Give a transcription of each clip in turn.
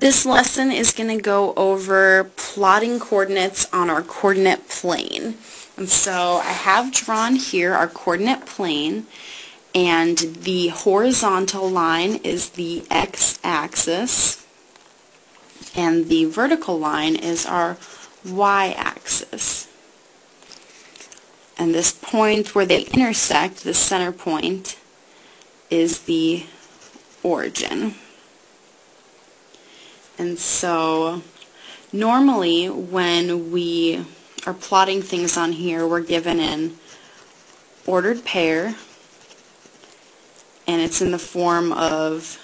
This lesson is going to go over plotting coordinates on our coordinate plane. And so I have drawn here our coordinate plane, and the horizontal line is the x-axis, and the vertical line is our y-axis. And this point where they intersect, the center point, is the origin. And so normally when we are plotting things on here, we're given an ordered pair, and it's in the form of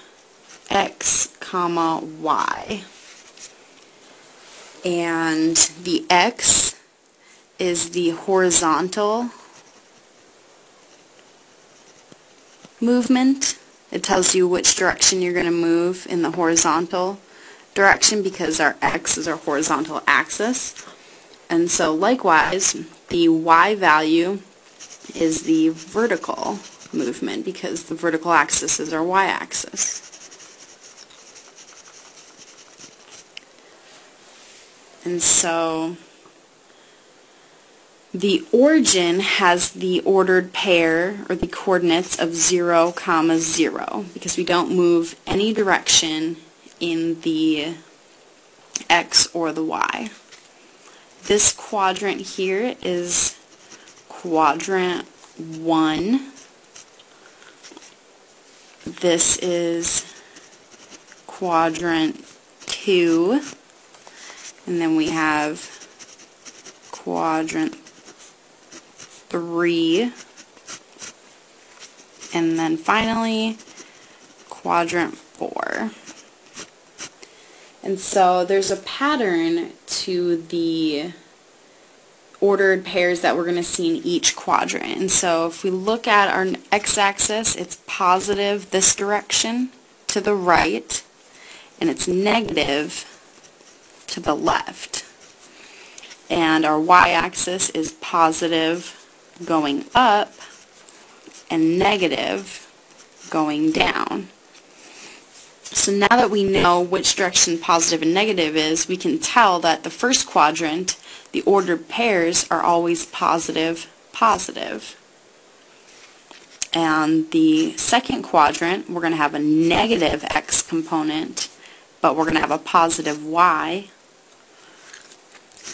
x, comma, y. And the x is the horizontal movement. It tells you which direction you're going to move in the horizontal direction because our x is our horizontal axis. And so likewise, the y value is the vertical movement because the vertical axis is our y-axis. And so the origin has the ordered pair, or the coordinates of 0, 0, because we don't move any direction in the x or the y. This quadrant here is quadrant 1. This is quadrant 2. And then we have quadrant 3. And then finally quadrant 4. And so there's a pattern to the ordered pairs that we're going to see in each quadrant. And so if we look at our x-axis, it's positive this direction to the right, and it's negative to the left. And our y-axis is positive going up and negative going down. So now that we know which direction positive and negative is, we can tell that the first quadrant, the ordered pairs, are always positive, positive. And the second quadrant, we're going to have a negative x component, but we're going to have a positive y.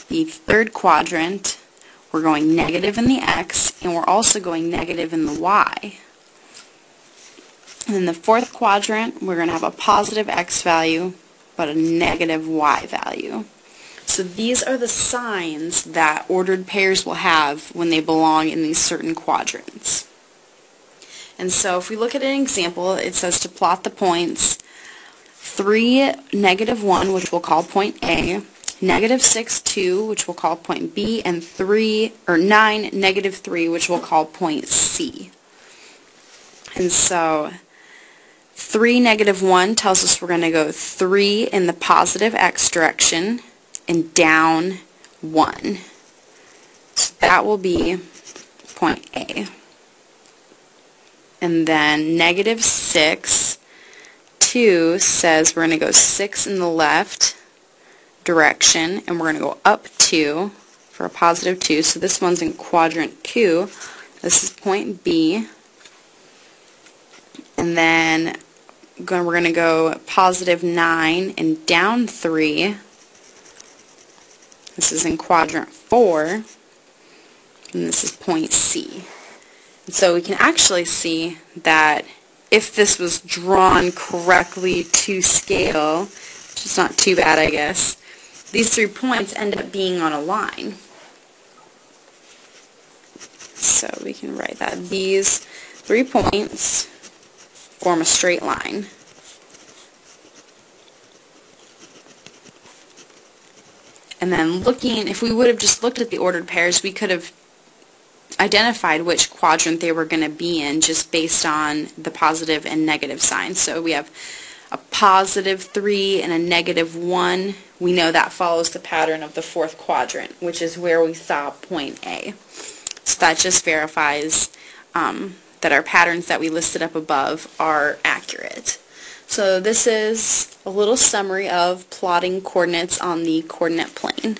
The third quadrant, we're going negative in the x, and we're also going negative in the y. And in the fourth quadrant, we're going to have a positive x value, but a negative y value. So these are the signs that ordered pairs will have when they belong in these certain quadrants. And so if we look at an example, it says to plot the points 3, negative 1, which we'll call point A, negative 6, 2, which we'll call point B, and 9, negative 3, which we'll call point C. And so 3, negative 1 tells us we're going to go 3 in the positive x direction and down 1. So that will be point A. And then negative 6, 2 says we're going to go 6 in the left direction, and we're going to go up 2 for a positive 2. So this one's in quadrant 2. This is point B. And then we're going to go positive 9 and down 3. This is in quadrant 4. And this is point C. And so we can actually see that if this was drawn correctly to scale, which is not too bad, I guess, these 3 points end up being on a line. So we can write that. These 3 points form a straight line. And then if we would have just looked at the ordered pairs, we could have identified which quadrant they were going to be in just based on the positive and negative signs. So we have a positive 3 and a negative 1. We know that follows the pattern of the fourth quadrant, which is where we saw point A. So that just verifies that our patterns that we listed up above are accurate. So this is a little summary of plotting coordinates on the coordinate plane.